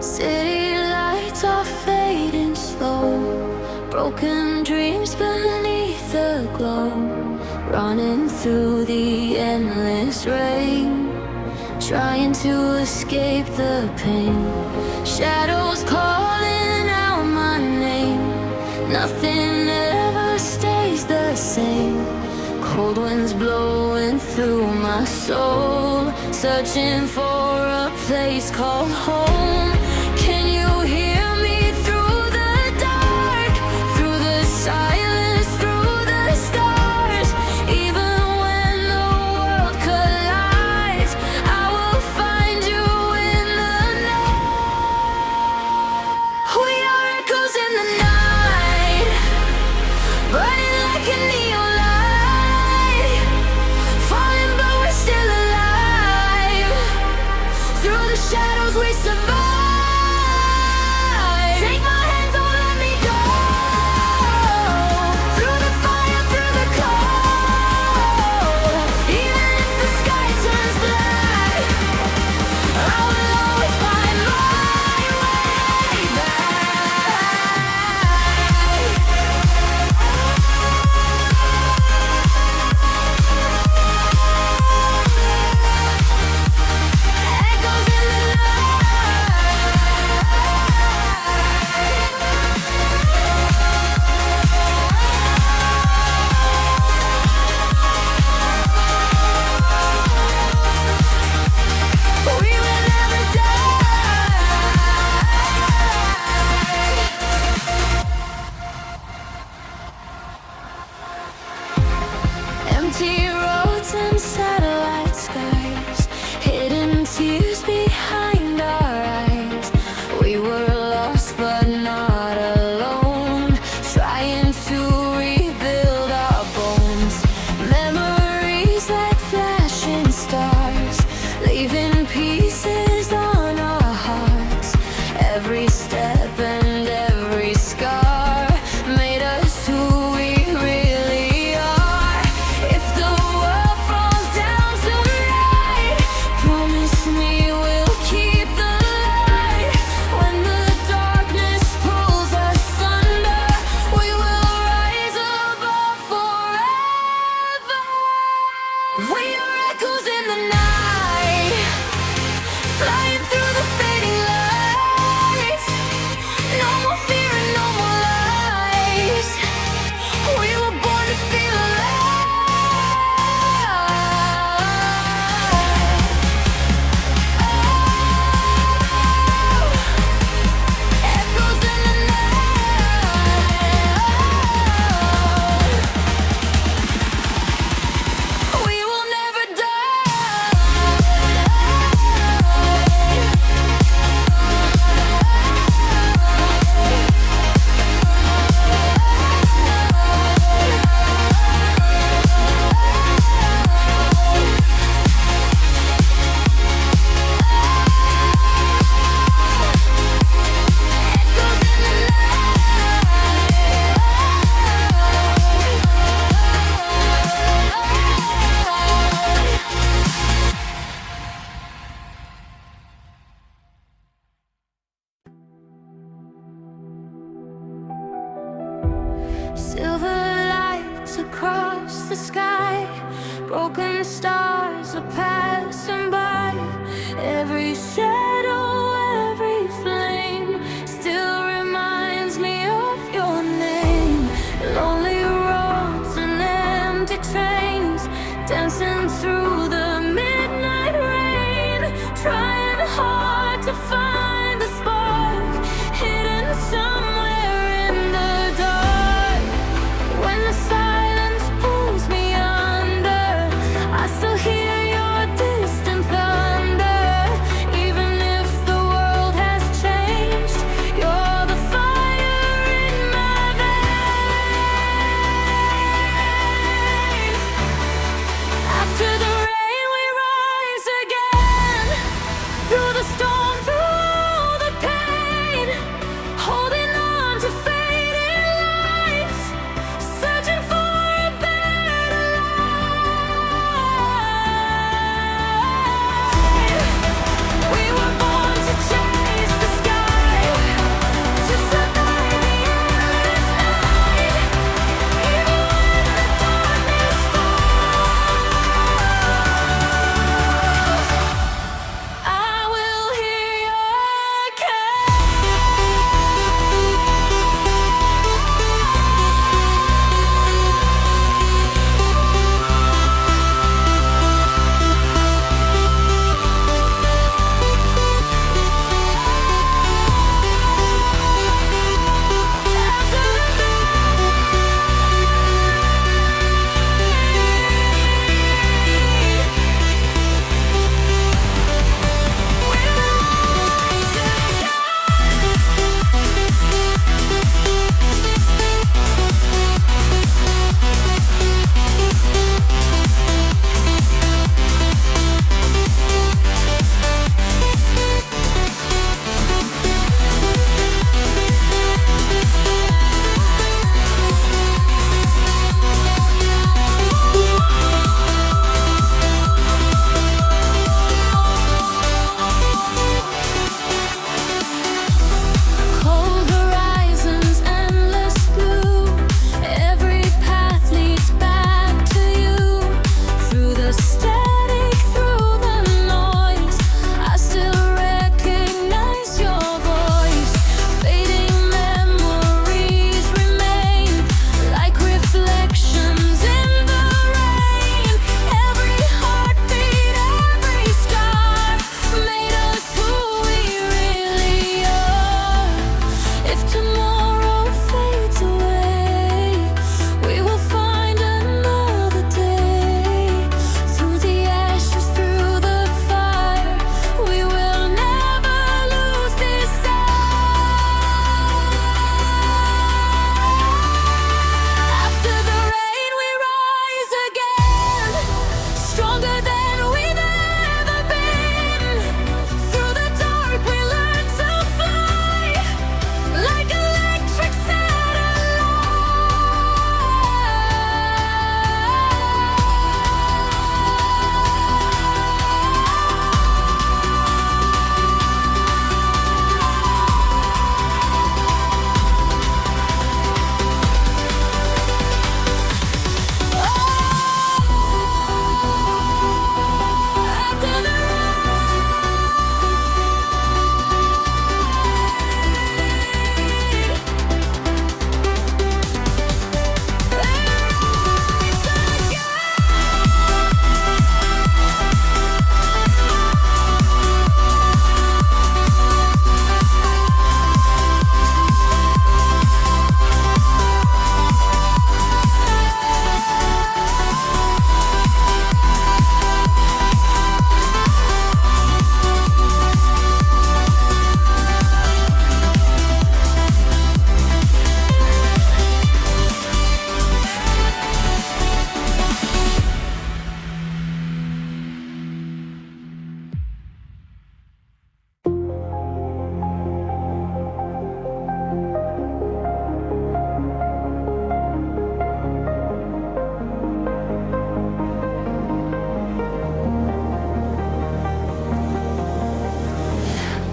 City lights are fading slow, broken dreams beneath the glow, running through the endless rain, trying to escape the pain. Shadows calling out my name, nothing ever stays the same. Cold winds blowing through my soul, searching for a place called home. Can you hear me through the dark, through the silence, through the stars? Even when the world collides, I will find you in the night. We are echoes in the night, burning like a neon light, falling but we're still alive. Through the shadows we survive. Take my hand, don't let me go. Through the fire, through the cold, even if the sky turns black, I will always find my way back. Echoes in the night. We will never die. Empty roads and satellite skies, hidden tears behind our eyes. We were lost but not alone, trying to rebuild our bones. Memories like flashing stars, leaving pieces on our hearts. Every step and every scar made us who we really are. If the world falls down tonight, promise me we'll keep the light. When the darkness pulls us under, we will rise above forever. We are echoes in the night, flying through the fading lights. No more fear and no more lies. We were born to feel alive. Echoes in the night. We will never die. Silver lights across the sky, broken stars are passing by. Every shadow, every flame still reminds me of your name. Lonely roads and empty trains, dancing through the midnight rain, trying hard to find the spark hidden somewhere in the dark. When the silence pulls me under, I still hear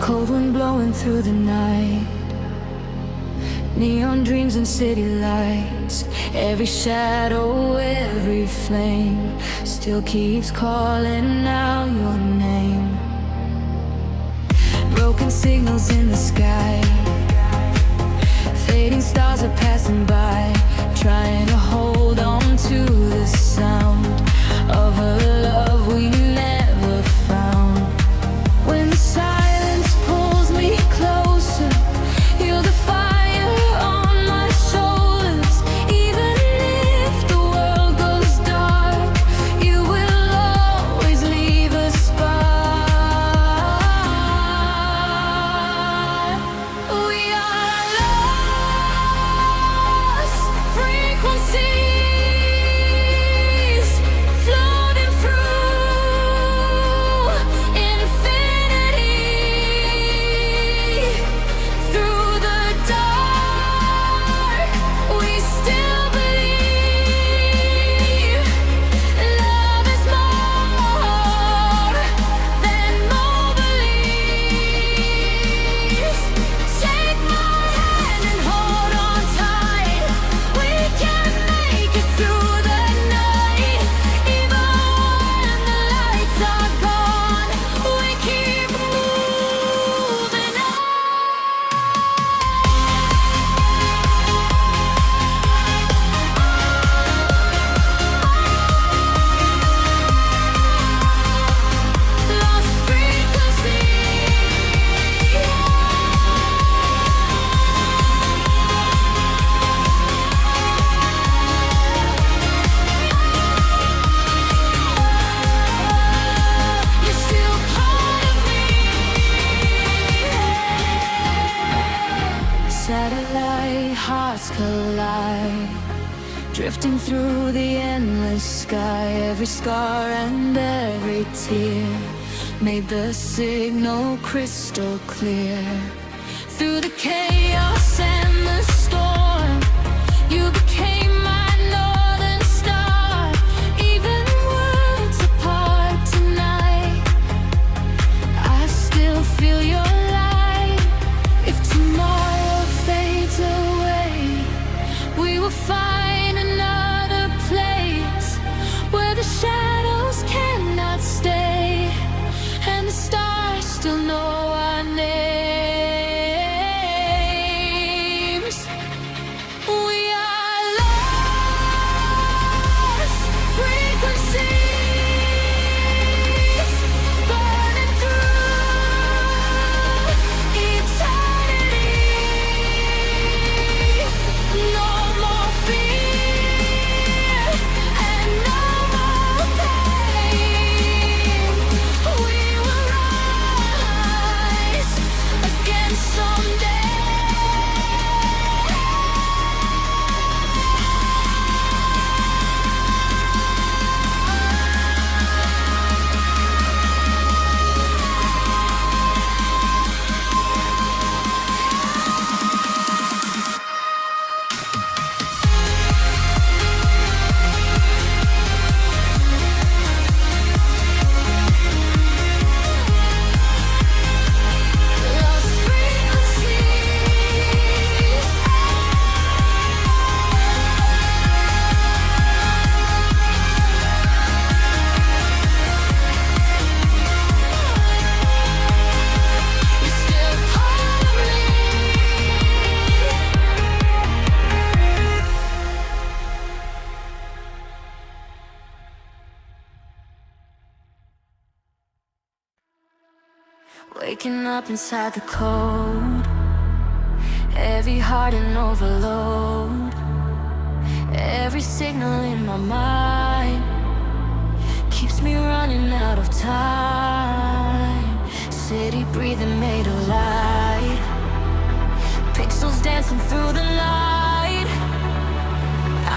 Cold wind blowing through the night, neon dreams and city lights. Every shadow, every flame still keeps calling out your name. Broken signals in the sky, fading stars are passing by, trying to hold on to the sound of a love we never found. When the silence pulls me closer, you're the fire on my shoulders. Even if the world goes dark, you will always leave a spark. We are lost frequencies, floating through infinity. Through the dark, we still believe love is more than mobilities. Take my hand and hold on tight. We can make it through the night. Even when the lights are gone, we keep moving on. Lost frequency. You're still part of me. Satellite hearts collide, drifting through the endless sky. Every scar and every tear made the signal crystal clear. Through the chaos and the storm, you became my northern star. Even worlds apart tonight, I still feel your light. If tomorrow fades away, we will find another place where the shadows cannot stay, and the stars still know our names. We are lost frequencies, burning through eternity. No more fear and no more pain. We will rise again someday. Lost frequencies. You're still part of me. Waking up inside the cold, every heart in overload. Every signal in my mind keeps me running out of time. City breathing made of light, pixels dancing through the night.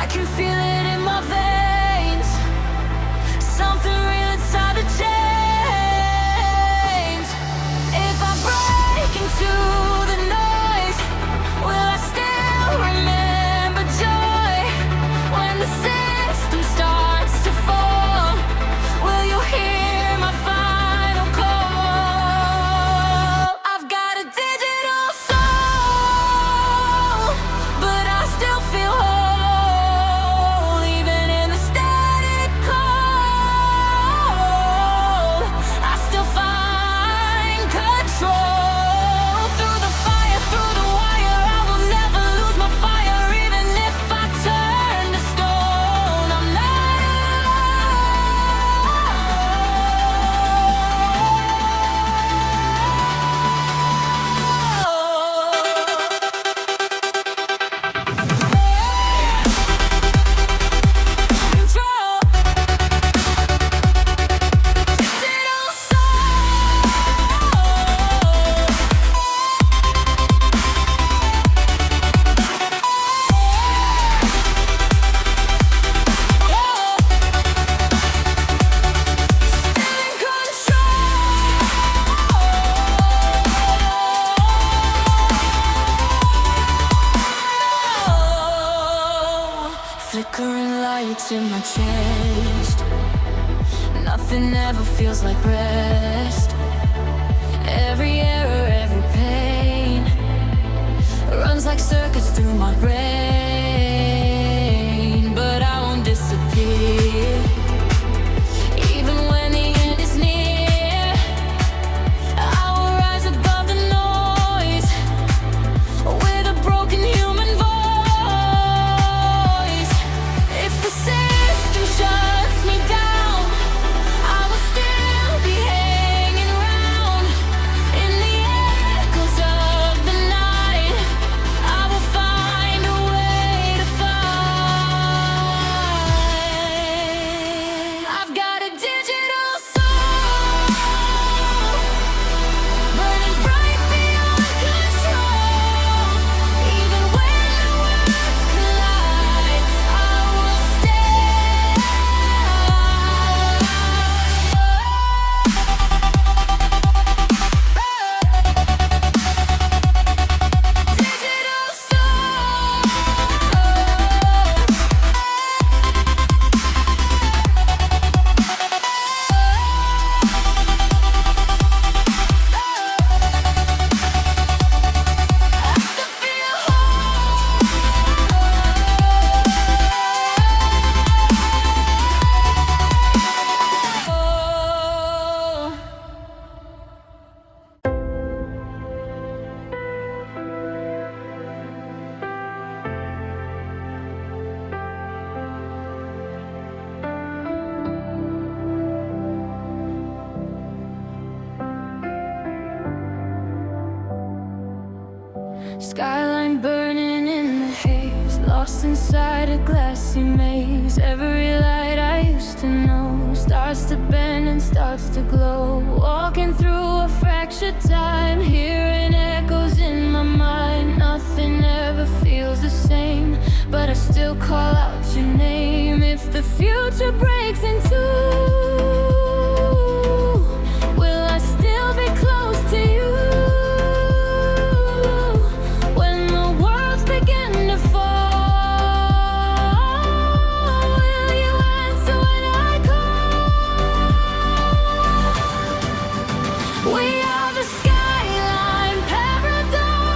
I can feel it in my veins, something real inside the chains. If I break into the noise, will I still remember joy? When the system starts to fall, will you hear my final call? I've heartbeats in my chest. Nothing ever feels like rest. Every error, every pain runs like circuits through my brain. But I won't disappear, even when the end is near. I will rise above the noise with a broken human voice. If the system shuts me down, I will still be hanging round in the echoes of the night. I will find a way to fight. I've got a digital soul, burning bright beyond control. Even when the worlds collide, I will stay. Digital soul. Skyline burning in the haze, lost inside a glassy maze. Every light I used to know starts to bend and starts to glow. Walking through a fractured time, hearing echoes in my mind. Nothing ever feels the same, but I still call out your name. If the future breaks in two, will I still be close to you? When the worlds begin to fall, will you answer when I call? We are the skyline paradox,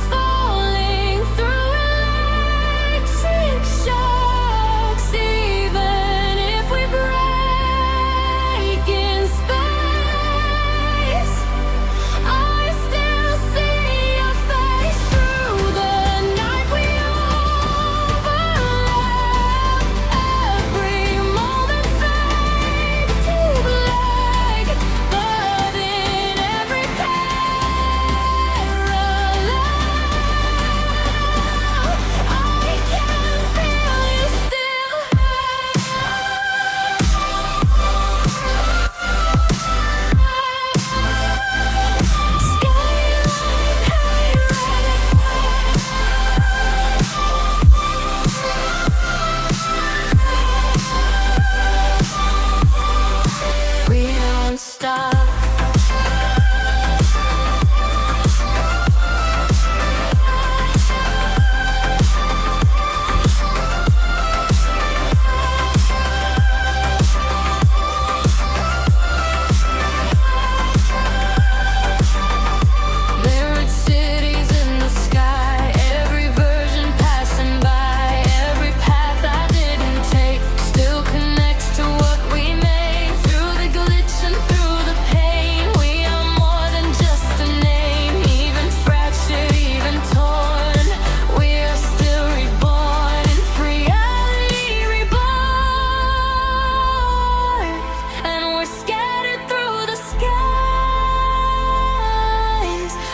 falling through electric shocks. Even if we break in space, I still see your face through the night we overlap. Every moment fades to black, but in every parallel, I can feel you still. We don't stop. Mirrored cities in the sky, every version passing by. Every path I didn't take still connects to what we made. Through the glitch and through the pain, we are more than just a name. Even fractured, even torn, we are still reborn in reality reborn. And we're scattered through the skies.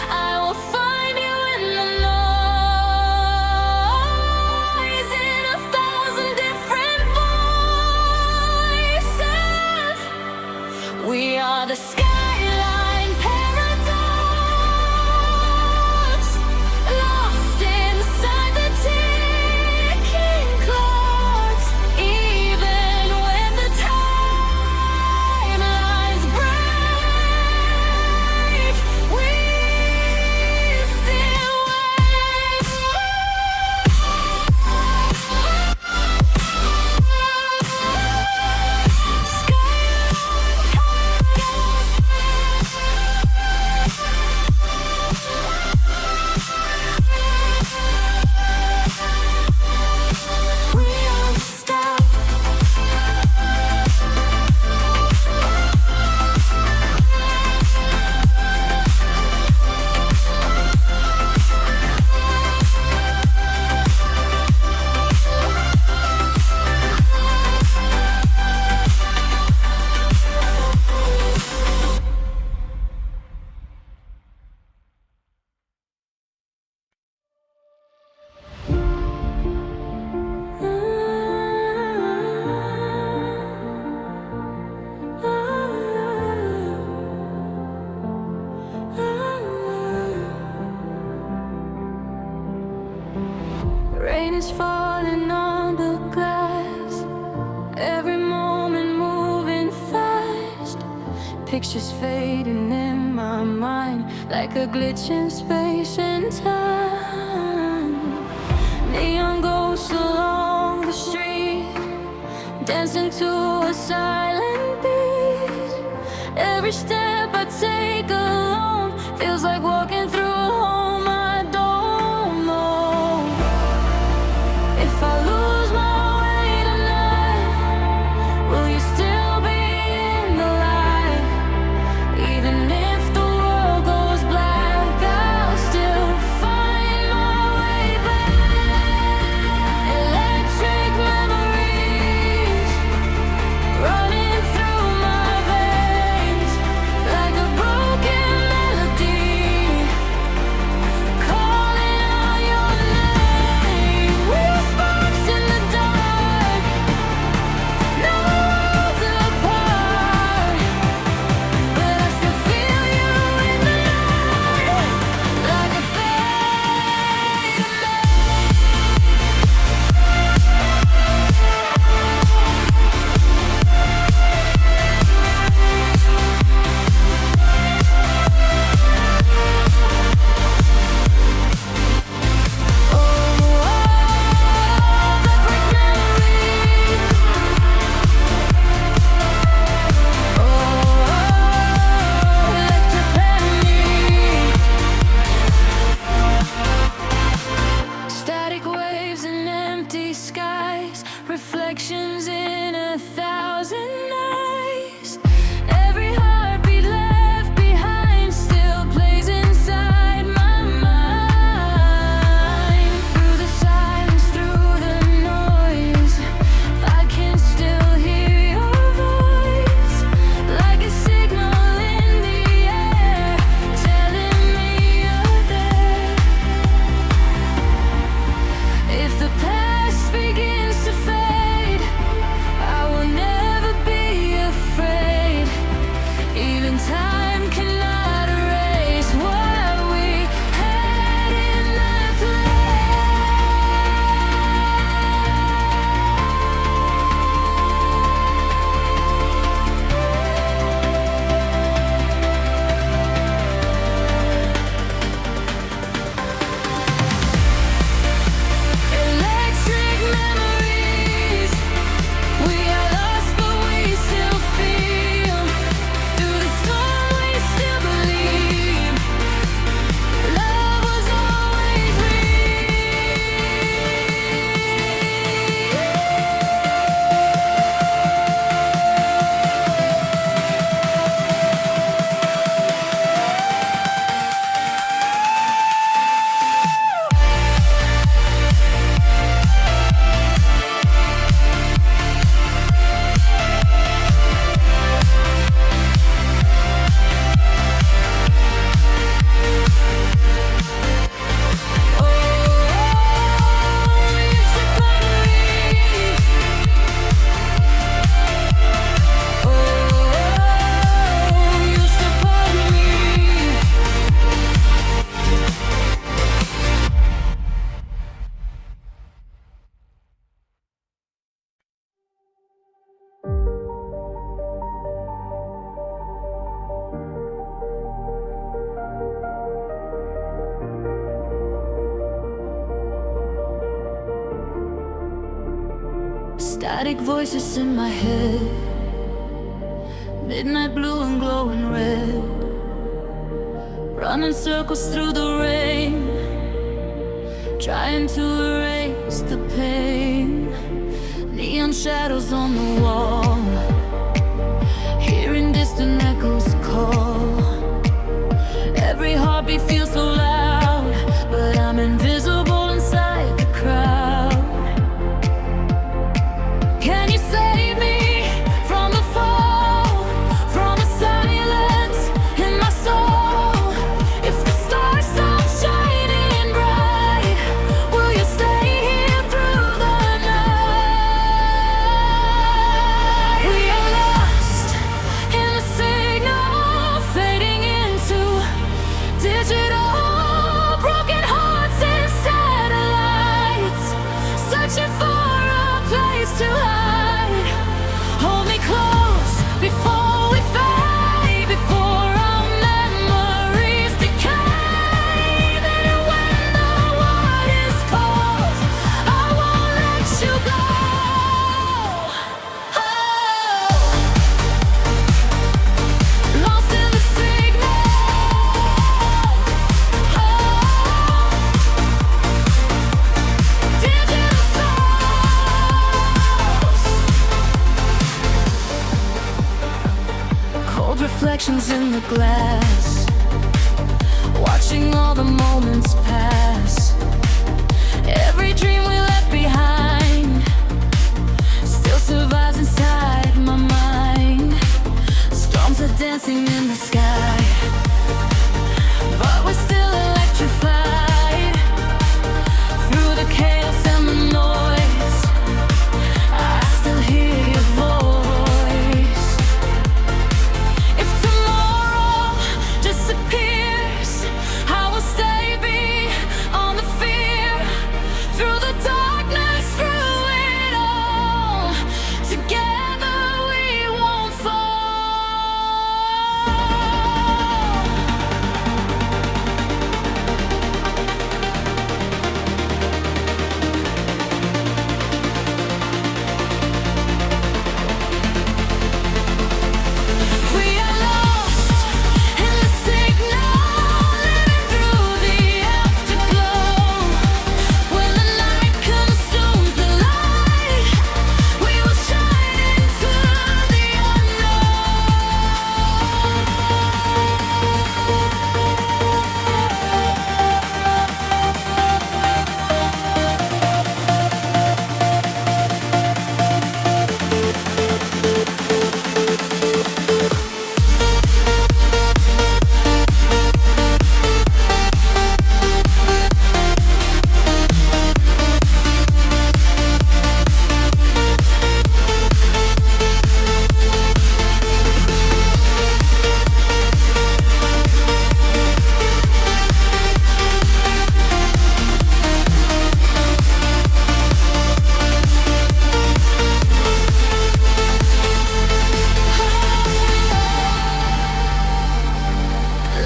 I will find you in the noise, in 1,000 different voices. We are the skyline paradox, lost inside the ticking clocks. Even when the timelines break, we still wait. pictures fading in my mind, like a glitch in space and time. Neon ghosts along the street, dancing to a silent beat. Every step I take alone feels like walking through a home I don't know. If I lose my way tonight, will you still be in the light? Even if the world goes black, I'll still find my way back. Electric memories running through my veins, like a broken melody, calling out your name. We're sparks in the dark, no worlds apart, but I still feel you in the night, like a fading static waves and empty skies, reflections in 1,000 eyes. Every heartbeat left behind still plays inside my mind. Through the silence, through the noise, I can still hear your voice, like a signal in the air, telling me you're there. If the past begins to fade, I will never be afraid. Even time cannot erase what we had in that electric memories. We are lost, but we still feel. Through the storm, we still believe. Love was always static voices in my head, midnight blue and glowing red, running circles through the rain, trying to erase the pain. Neon shadows on the wall, hearing distant echoes call. Every heartbeat feels so loud, but I'm invisible inside the crowd. Can you save me from the fall, from the silence in my soul? If the stars stop shining bright, will you stay here through the night? reflections in the glass, watching all the moments pass. Every dream we left behind still survives inside my mind. Storms are dancing in the sky, but we're still electrified. Through the chaos and the noise, I still hear your voice. If tomorrow disappears, I will stay beyond the fear. Through the darkness, through it all, together we won't fall. We are lost in the signal, living through the afterglow. When the night consumes the light, we will shine into the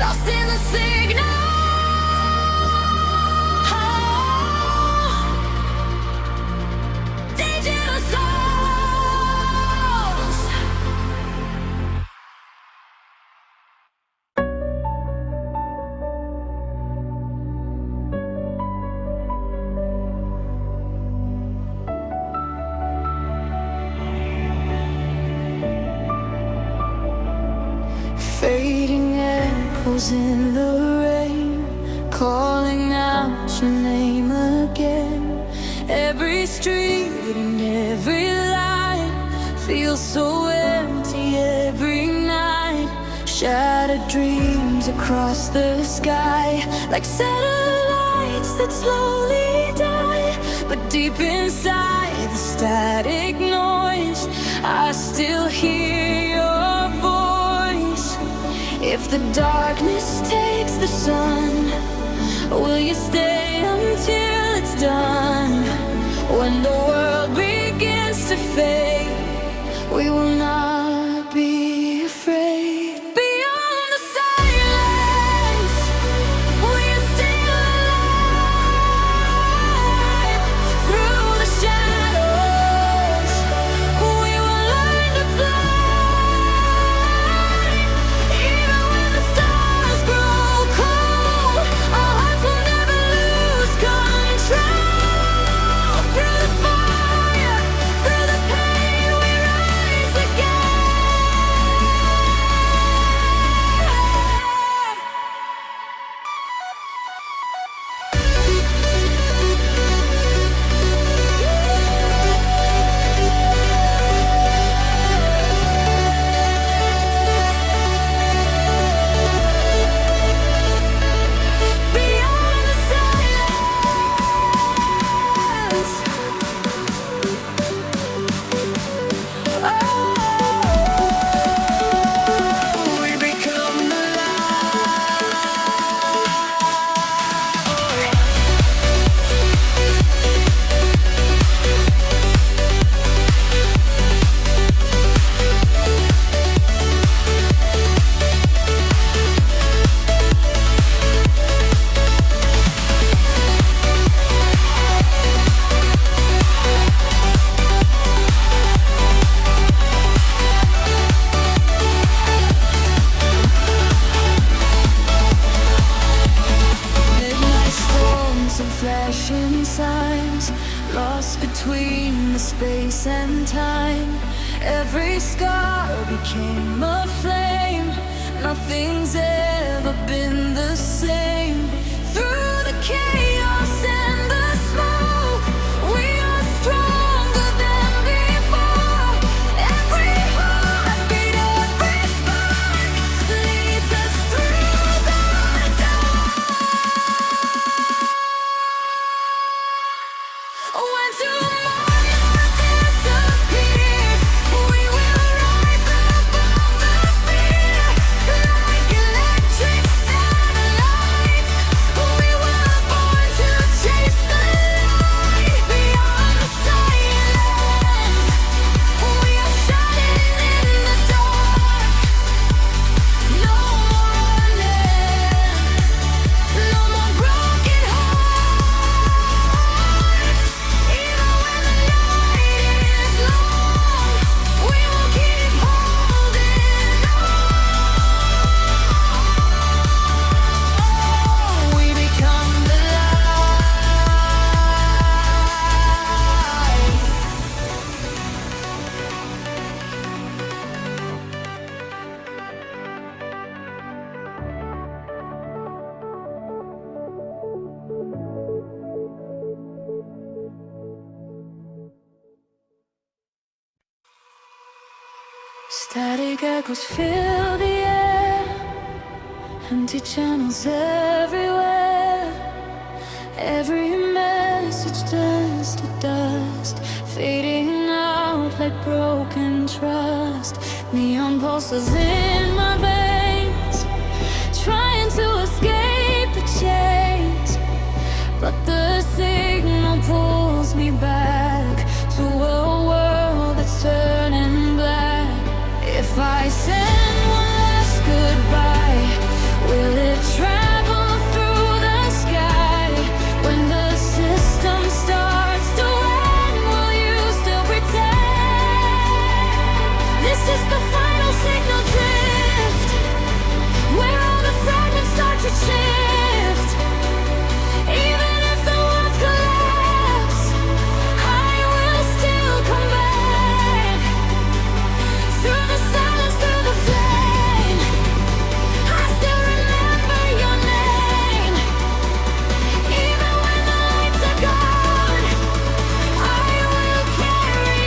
lost in the signal. Digital souls. Fading echoes in the rain, calling out your name again. Every street and every light feels so empty every night. Shattered dreams across the sky, like satellites that slowly die. But deep inside the static noise, I still hear your voice. If the darkness takes the sun, will you stay until it's done? When the world begins to fade, we will not be afraid. Beyond the silence, we are still alive. Through the shadows, we will learn to fly. Even when the stars grow cold, our hearts will never lose control. Through the fire, through the pain, we rise again. Beyond the silence, we become the midnight storms and flashing signs, lost between the space and time. Every scar became a flame, Static echoes fill the air, empty channels everywhere. Every message turns to dust, fading out like broken trust. Neon pulses in my veins, trying to escape the chains, but the signal pulls me back to a world that's turning black. If I send one last goodbye, will it travel through the sky? When the system starts to end, will you still pretend? This is the final signal drift, where all the fragments start to shift. Even if the world collapse, I will still come back. Through the silence, through the flame, I still remember your name. Even when the lights are gone, I will carry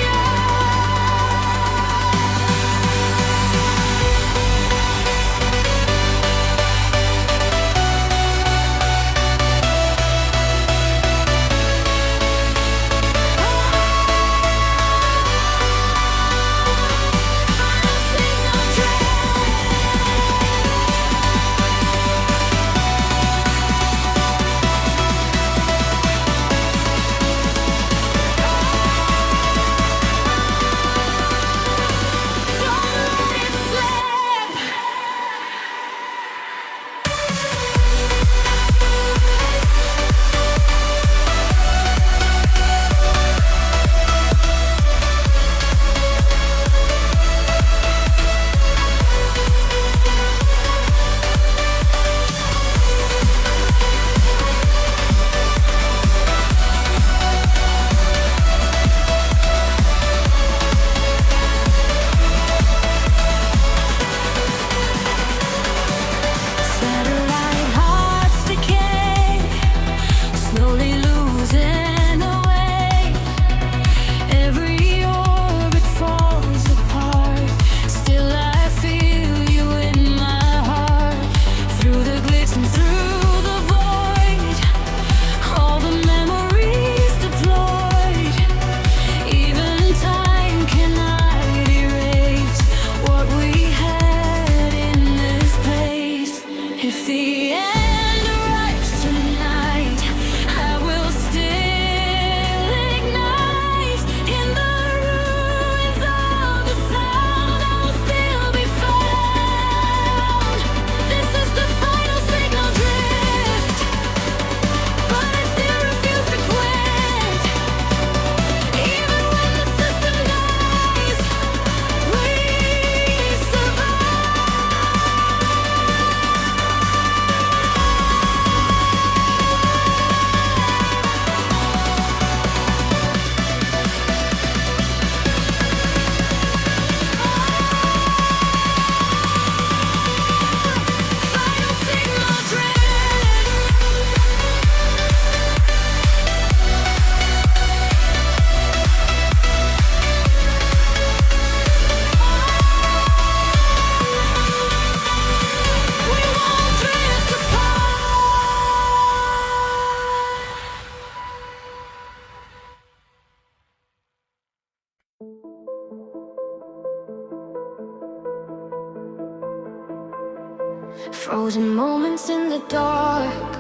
frozen moments in the dark,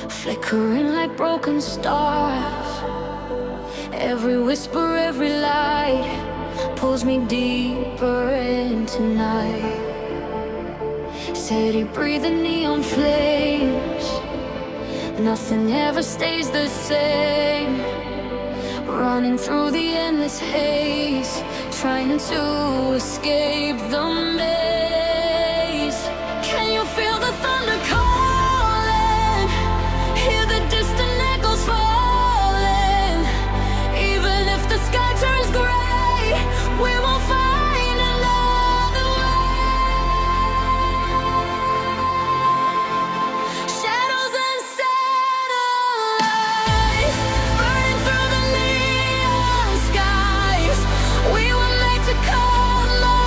flickering like broken stars. Every whisper, every light pulls me deeper into night. Steady breathing neon flames, nothing ever stays the same. Running through the endless haze, trying to escape the maze. Can you feel the thunder calling? Hear the distant echoes falling. Even if the sky turns gray, we will find another way. Shadows and satellites burning through the neon skies. We were made to come alive.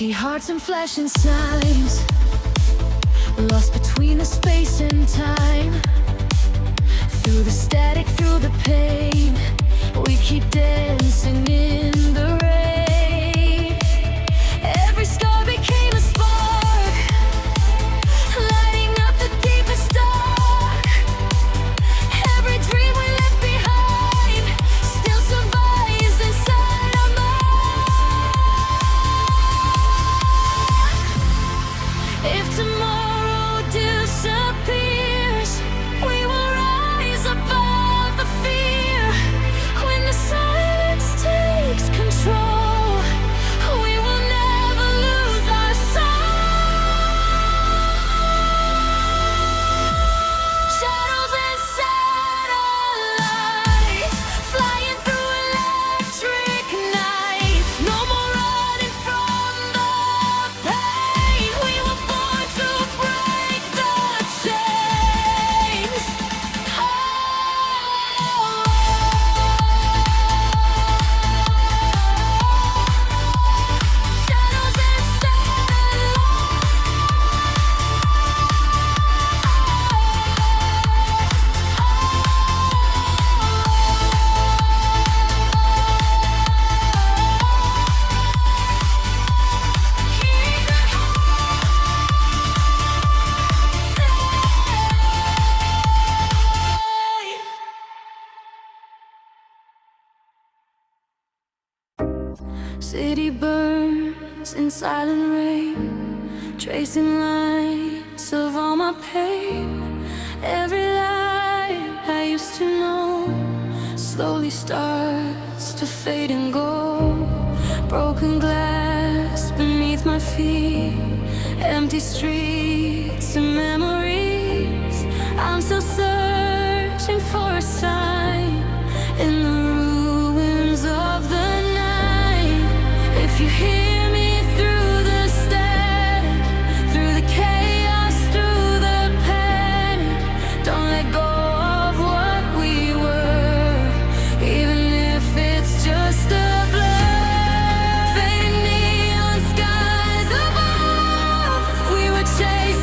Empty hearts and flashing signs, lost between the space and time. Through the static, through the pain, we keep dancing in the rain. Every scar became a spark, lighting up the deepest dark. Every dream we left behind still survives inside our mind. If tomorrow disappears, we will rise above the fear. When the silence takes control, we will never lose our soul. Shadows and satellites, flying through electric nights. No more running from the pain. We were born to break the chains. Shadows and city burns in silent rain, tracing lines of all my pain. Every light I used to know slowly starts to fade and go. Broken glass beneath my feet, empty streets and memories. I'm still searching for a sign in the ruins of the night. If you hear me through the static, through the chaos, through the panic, don't let go of what we were, even if it's just a blur. Fading neon skies above, we were chasing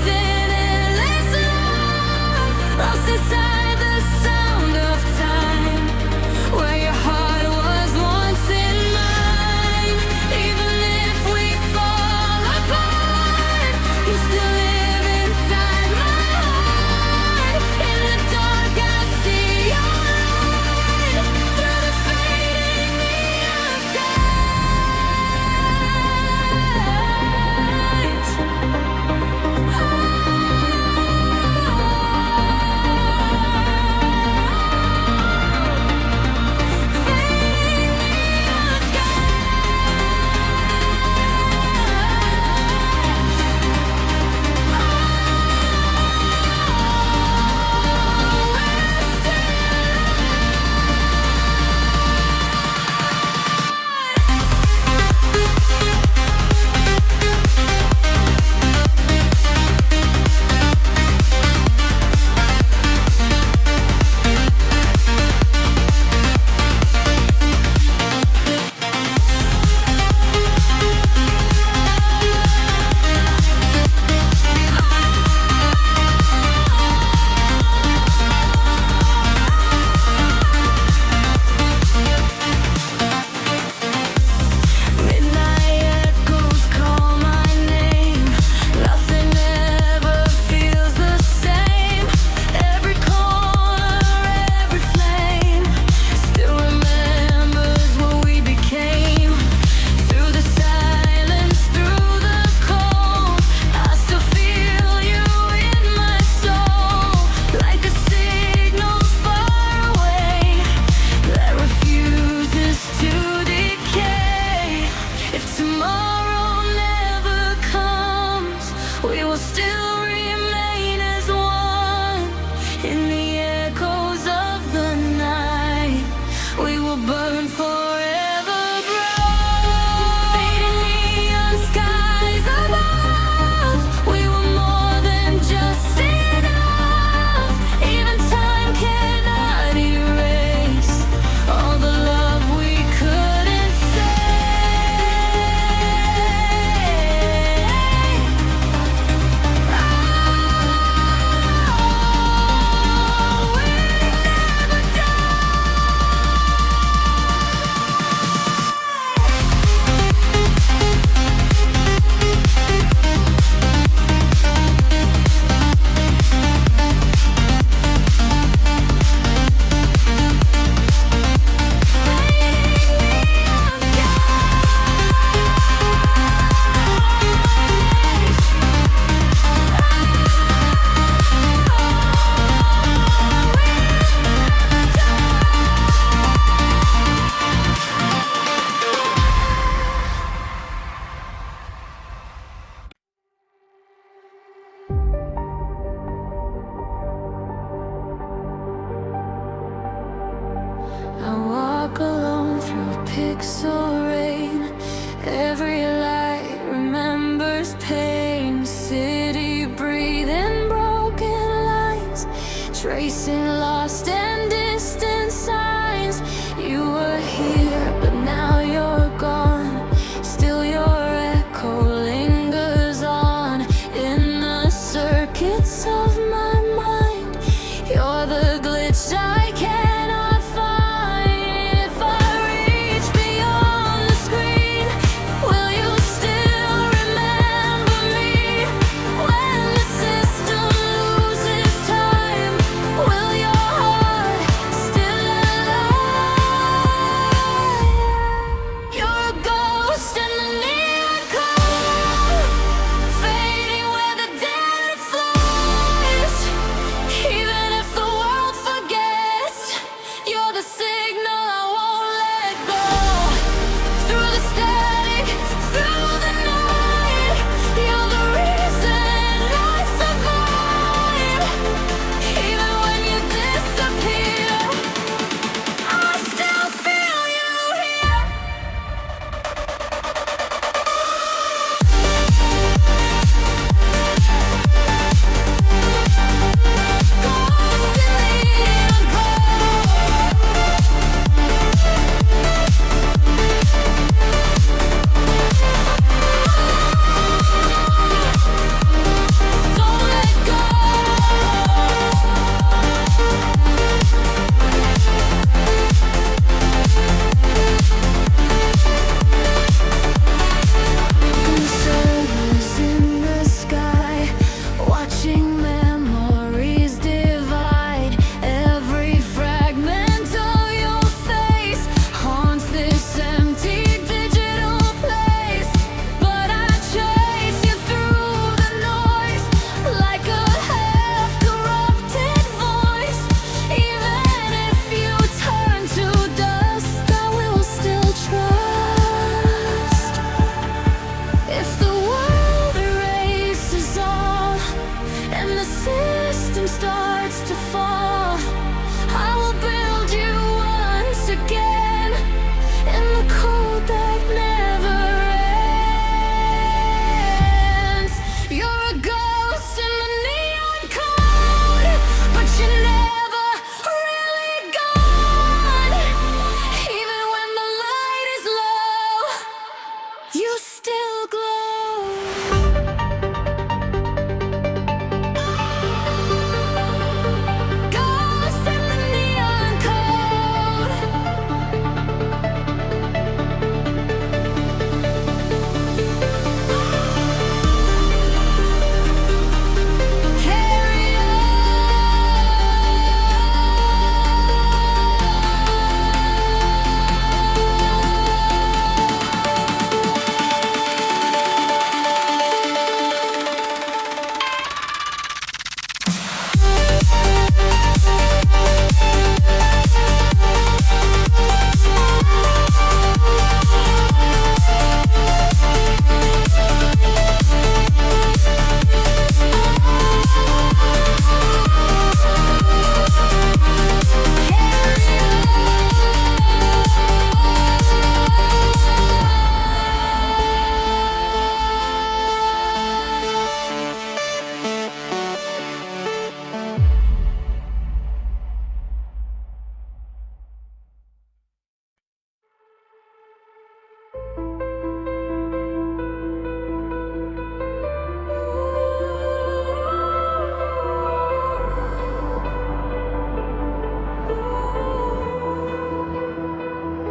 pixel rain. Every light remembers pain. City breathing broken lines, tracing lost and distant signs. You were here, but now you're gone. Still your echo lingers on in the circuits of my mind. You're the glitch I cannot find. If I reach beyond the screen, will you still remember me? When the system loses time, will your heart still alive? You're a ghost in the neon cold, fading where the dead flies. Even if the world forgets, you're the signal I won't let go. Through the static, through the night, you're the reason I survive. Even when you disappear, I still feel you here. Ghost in the neon don't let go. Concerns in the sky, watching memories divide. Every fragment of your face haunts this empty digital place. But I chase you through the noise like a half-corrupted voice. Even if you turn to dust, I will still trust. If the world erases all and the system starts to fall, I will build you once again in the cold that never ends. You're a ghost in the neon code, but you're never really gone. Even when the light is low, you still glow. Ghost in the neon code. Carry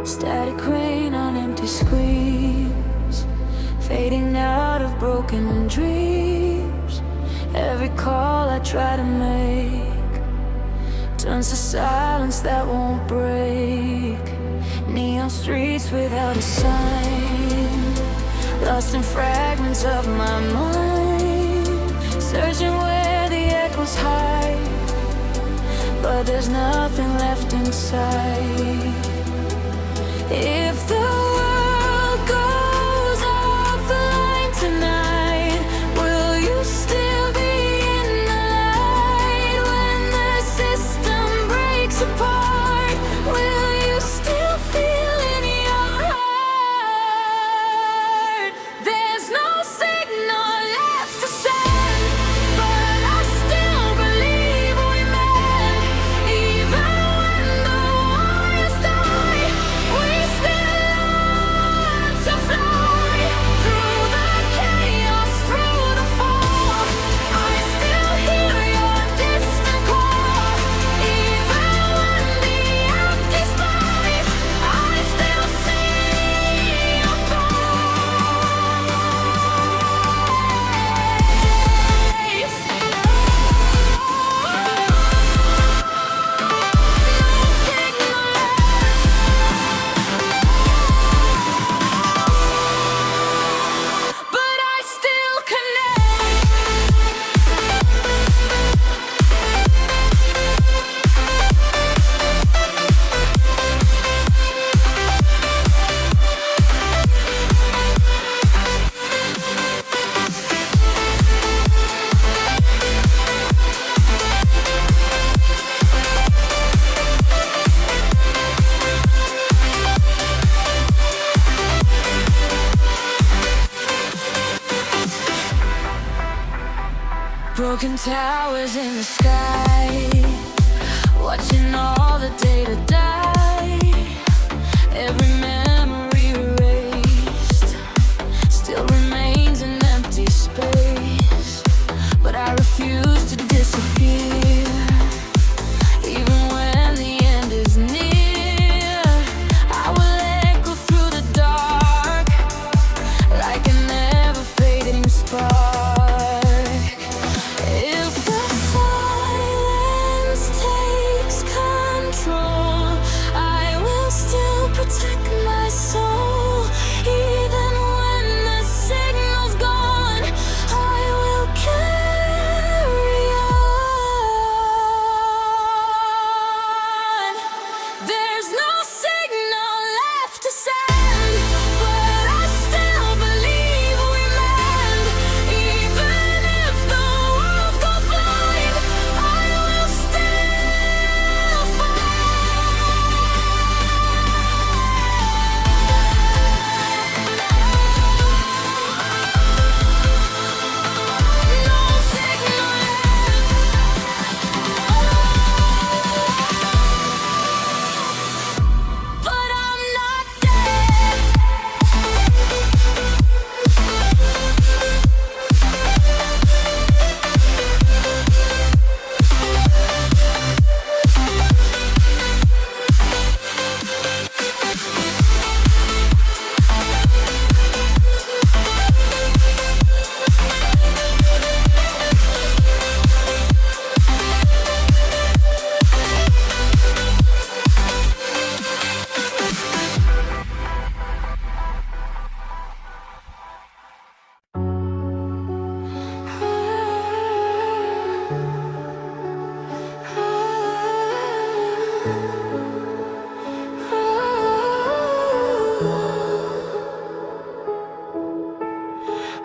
Static rain on empty screens, fading out of broken dreams. Every call I try to make turns to silence that won't break. Neon streets without a sign, lost in fragments of my mind, searching where the echoes hide, but there's nothing left inside. If the world goes offline tonight, will you still be in the light? When the system breaks apart, will you still feel in your Broken towers in the sky, watching all the data die. Every memory erased, still remains an empty space. But I refuse to disappear, even when the end is near. I will echo through the dark, like a never fading spark.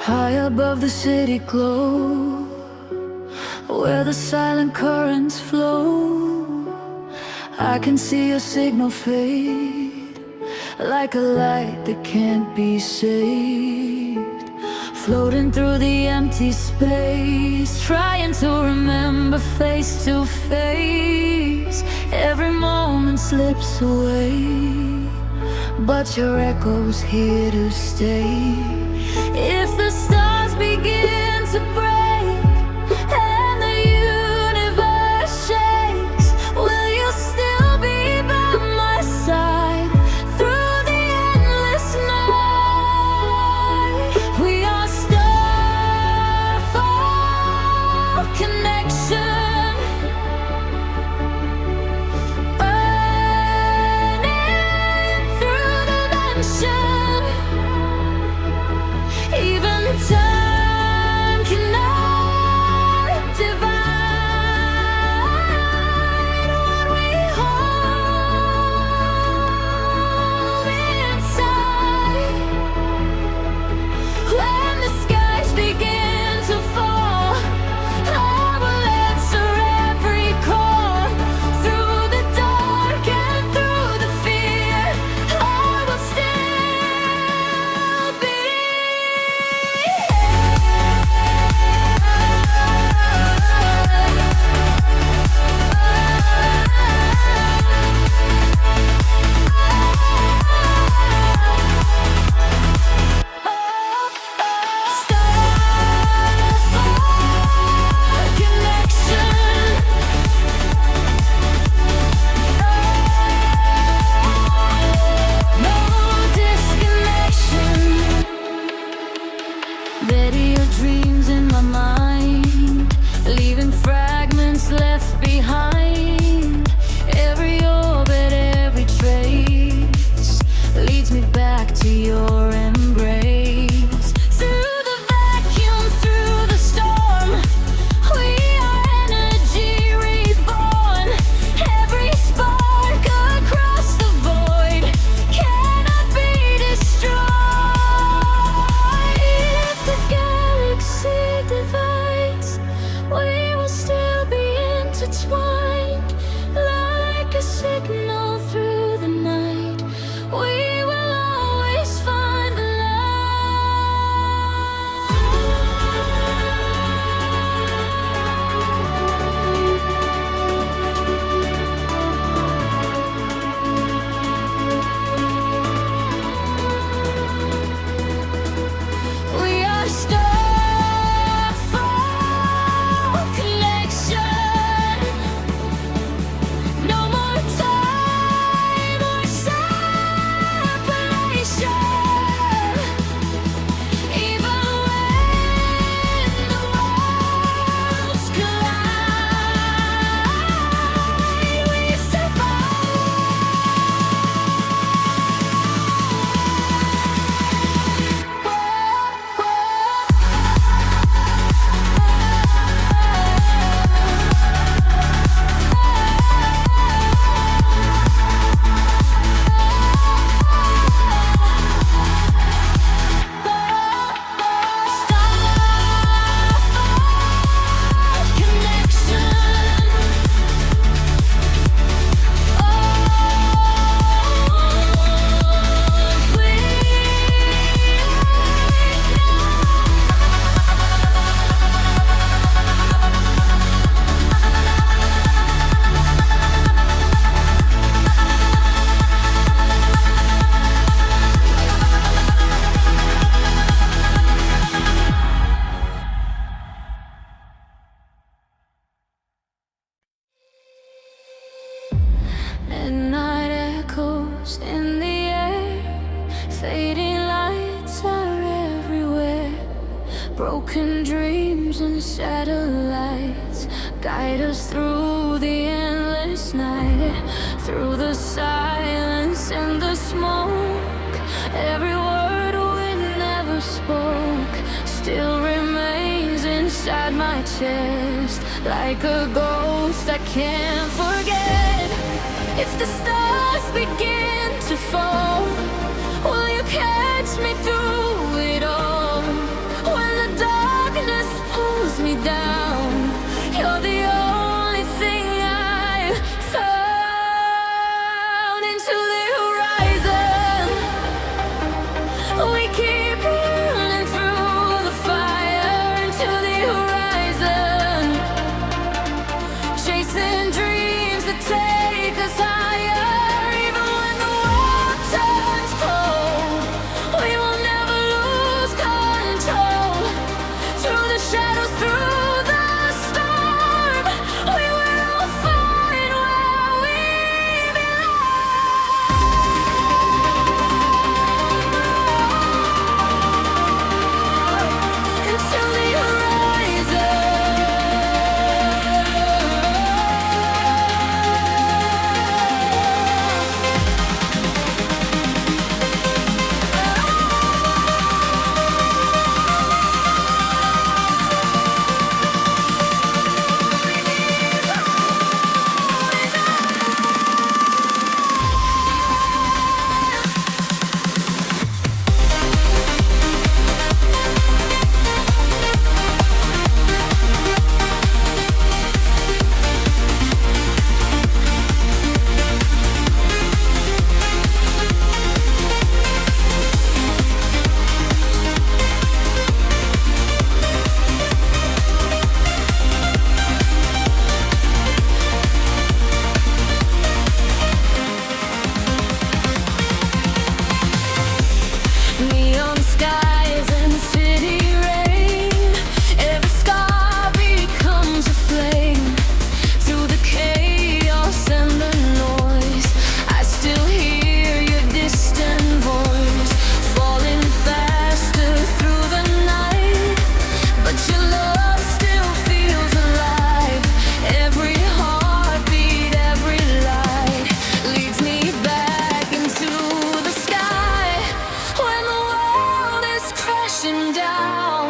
High above the city glow, where the silent currents flow, I can see a signal fade, like a light that can't be saved. Floating through the empty space, trying to remember face to face. Every moment slips away, but your echo's here to stay. If the stars begin to break and the universe shakes, will you still be by my side through the endless night? We are starfall connection, burning through dimension. Even time cannot divide what we hold inside. When the skies begin to fall, I will answer every call. Through the dark and through the fear, I will still be. Video dreams in my mind, leaving fragments left behind. Every orbit, every trace leads me back to your embrace. Through the vacuum, through the storm, we are energy reborn. Every spark across the void cannot be destroyed. If the galaxy divides, we will still be intertwined, like a signal through the night. We will always find broken dreams and satellites guide us through the endless night, through the silence and the smoke. Every word we never spoke still remains inside my chest, like a ghost I can't forget. If the stars begin to fall, will you catch me through it all? When the darkness pulls me down, you're the only thing I found. Into the horizon, we keep running through the fire. Into the horizon, chasing dreams that take us higher. Even when the world turns cold, we will never lose control. Through the shadows, through the storm, we will find where we belong. Until the horizon. Neon skies and city rain, every scar becomes a flame. Through the chaos and the noise, I still hear your distant voice, falling faster through the night. But your love still feels alive. Every heartbeat, every light leads me back into the sky. When the world is crashing down,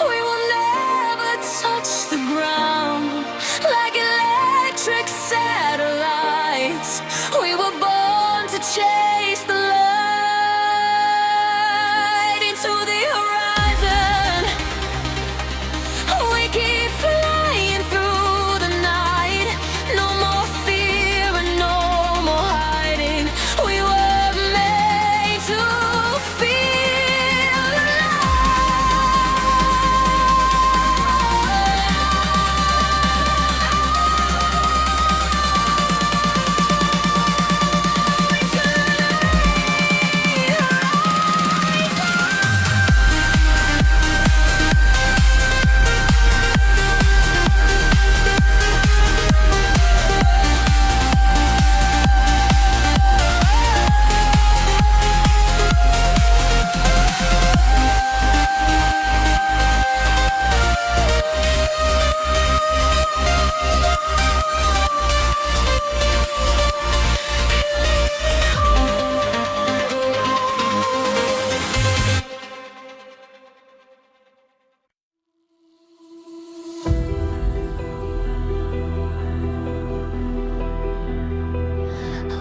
we will never touch the ground. Like electric satellites, we were born to chase the light. Into the horizon, we keep flying through the night. No more fear and no more hiding. We were made to feel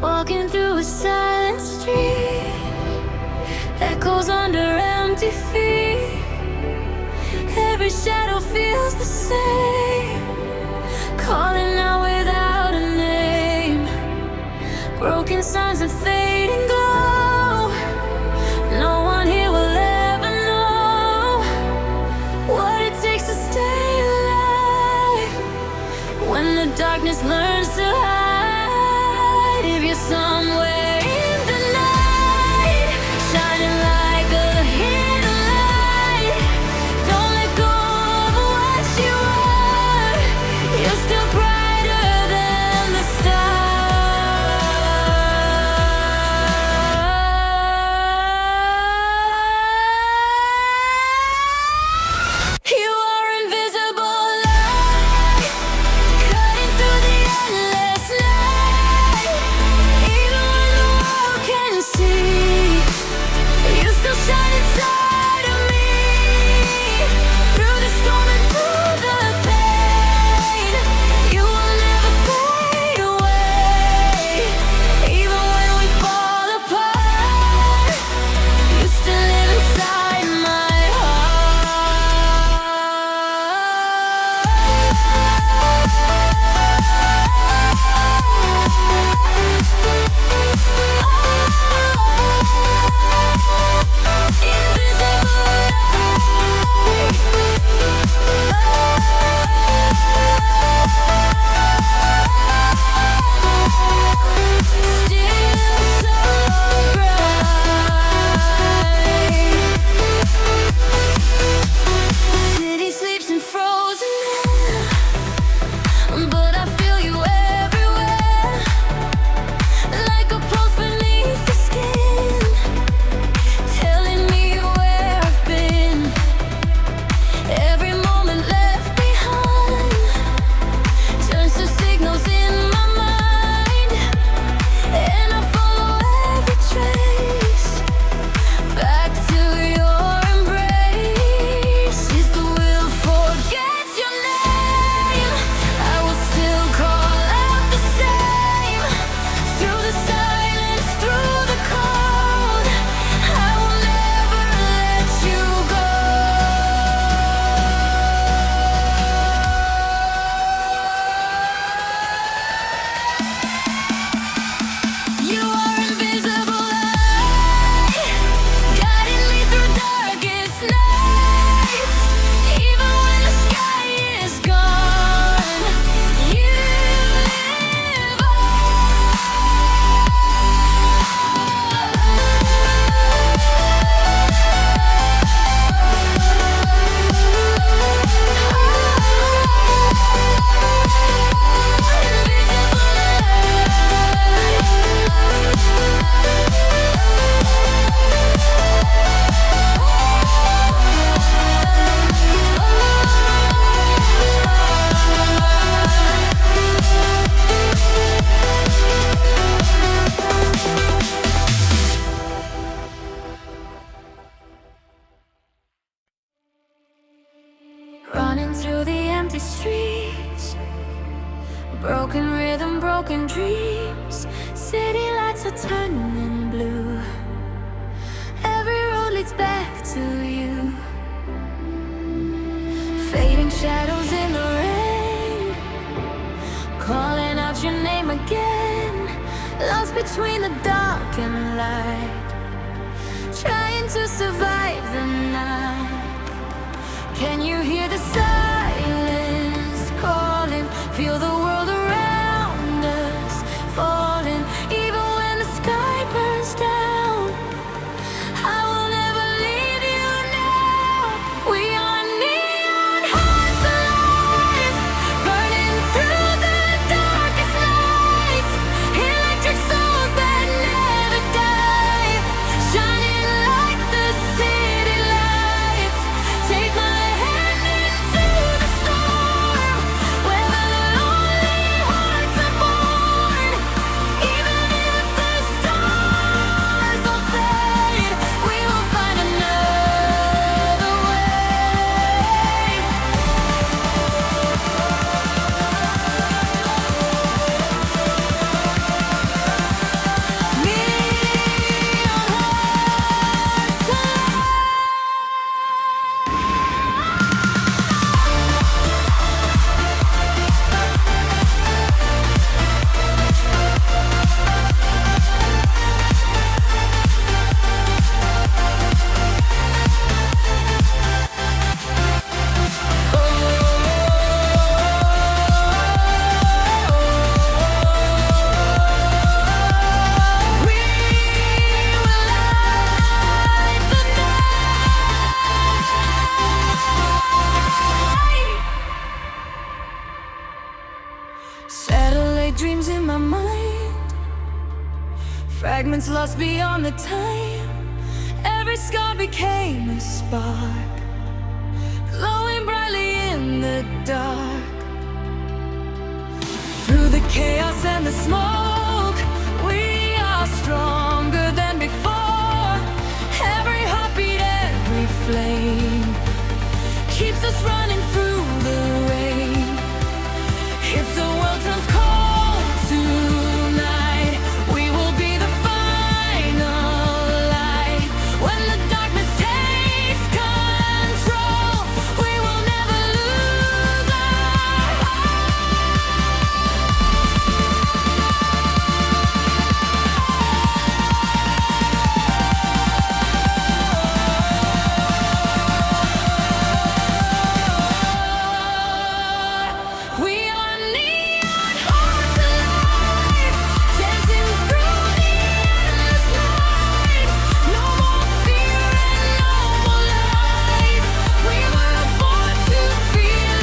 walking through a silent street, echoes under empty feet. Every shadow feels the same, calling out without a name. Broken signs of fading glow. No one here will ever know what it takes to stay alive. When the darkness learns to hide, if you're somewhere in the night, shining like a hidden light, don't let go of what you are. You're still brighter than the stars. streets, city lights are turning blue. Every road leads back to you. Fading shadows in the rain, calling out your name again. Lost between the dark and light, trying to survive the night. Can you hear the silence calling? Feel the world around us falling. Even when the sky burns down, I will never leave you now. We are neon hearts alive, burning through the darkest nights. Electric souls that never die, shining like the city lights. Take my hand into the storm, where the lonely hearts are born. Even if the stars all fade, we will find another way. Neon hearts alive. We will light the night. Satellite dreams in my mind, fragments lost beyond the time. Every scar became a spark, glowing brightly in the dark. Through the chaos and the smoke, we are stronger than before. Every heartbeat, every flame keeps us running through the rain. If the world turns cold tonight, we will be the final light. When the darkness takes control, we will never lose our heart. We are neon hearts alive, dancing through the endless night. No more fear and no more lies. We were born to feel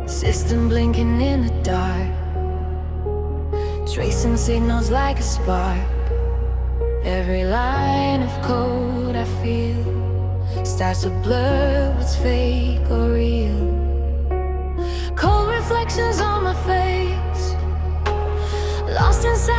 system blinking in the dark, tracing signals like a spark. Every line of code I feel starts to blur what's fake or real. Cold reflections on my face, lost inside